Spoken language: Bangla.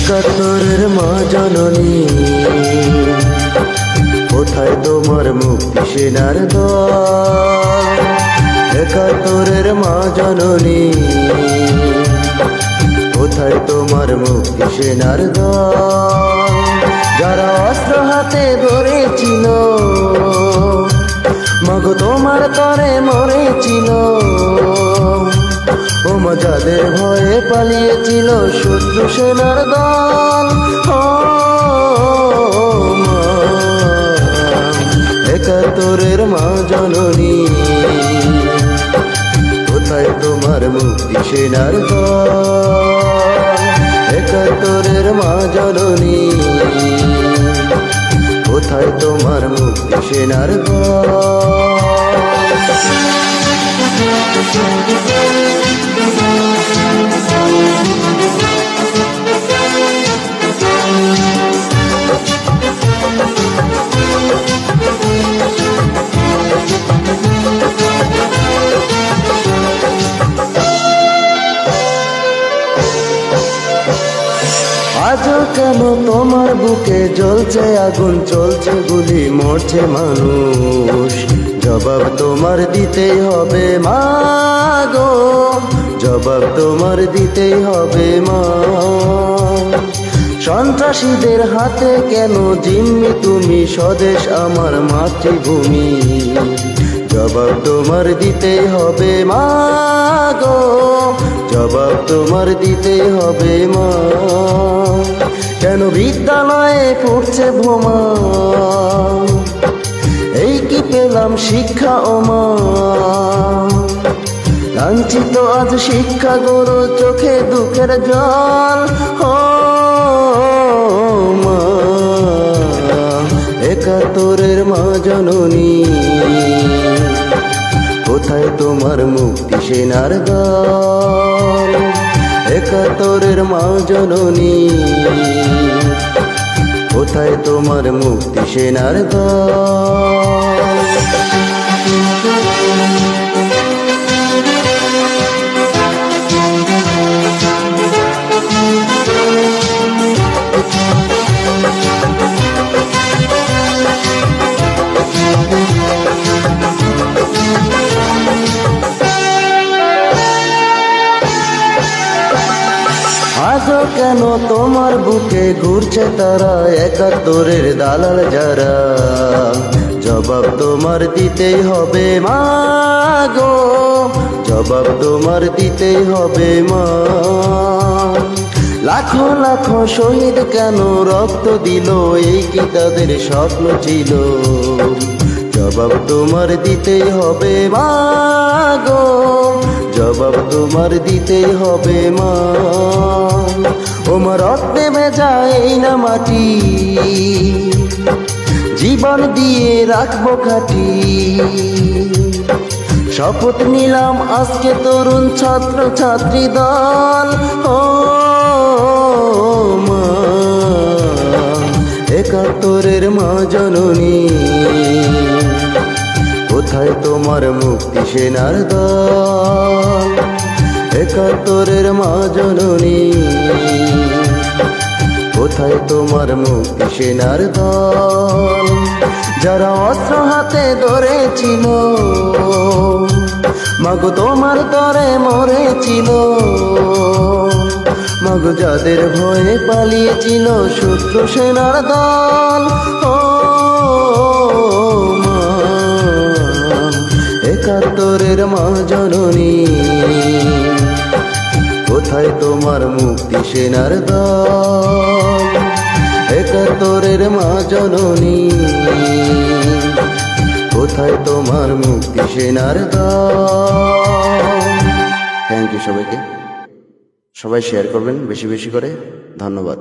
একাত্তরের মা জননী, কোথায় তোমার মুক্তি সেনার দল? একাত্তরের মা জননী, কোথায় তোমার মুক্তি সেনার দল? যারা অস্ত্র হাতে ধরেছিল, মাগো তোমার তরে মরেছিল, ও মা যাদের ভয়ে পালিয়েছিল শত্রু সেনার দল। ও মা, একাত্তরের মা জননী, কোথায় তোমার মুক্তি সেনার দল? একাত্তরের মা জননী, কোথায় তোমার মুক্তি সেনার দল? আজও কেন তোমার বুকে জ্বলছে আগুন, চলছে গুলি, মরছে মানুষ? জবাব তোমার দিতেই হবে মা গো, জবাব তোমার দিতেই হবে মা। সন্ত্রাসীদের হাতে কেন জিম্মি তুমি, স্বদেশ আমার মাতৃভূমি? জবাব তোমার দিতেই হবে মা গো, জবাব তোমার দিতেই হবে মা। কেন বিদ্যালয়ে পড়ছে বোমা, এই কি পেলাম শিক্ষা ও মা? লাঞ্ছিত আজ শিক্ষা গুরু, চোখে দুঃখের জল। ও মা, একাত্তরের মা জননী, কোথায় তোমার মুক্তি সেনার দল? একাত্তরের মা জননী, কোথায় তোমার মুক্তি সেনার দল? আজও কেন তোমার বুকে ঘুরছে তারা, একাত্তরের দালাল যারা? জবাব তোমার দিতেই হবে মা গো, জবাব তোমার দিতেই হবে মা। লাখো লাখো শহীদ কেন রক্ত দিল, এই কি তাদের স্বপ্ন ছিল? জবাব তোমার দিতেই হবে মা গো, জবাব তোমার দিতেই হবে মা। ও মা, রক্তে ভেজা এই না মাটি, জীবন দিয়ে রাখবো খাটি। শপথ নিলাম আজকে তরুণ ছাত্র ছাত্রী দল। ও মা, একাত্তরের মা জননী, কোথায় তোমার মুক্তি সেনার দল? একাত্তরের মা জননী, কোথায় তোমার মুক্তি সেনার দল? যারা অস্ত্র হাতে ধরেছিল, মাগো তোমার তরে মরেছিল, মাগো যাদের ভয়ে পালিয়েছিল শত্রু সেনার দল। ও মা, একাত্তরের মা জননী, কোথায় তোমার মুক্তি সেনার দল? একাত্তরের মা জননী, কোথায় তোমার মুক্তি সেনার দল? থ্যাংক ইউ সবাইকে। সবাই শেয়ার করবেন বেশি বেশি করে। ধন্যবাদ।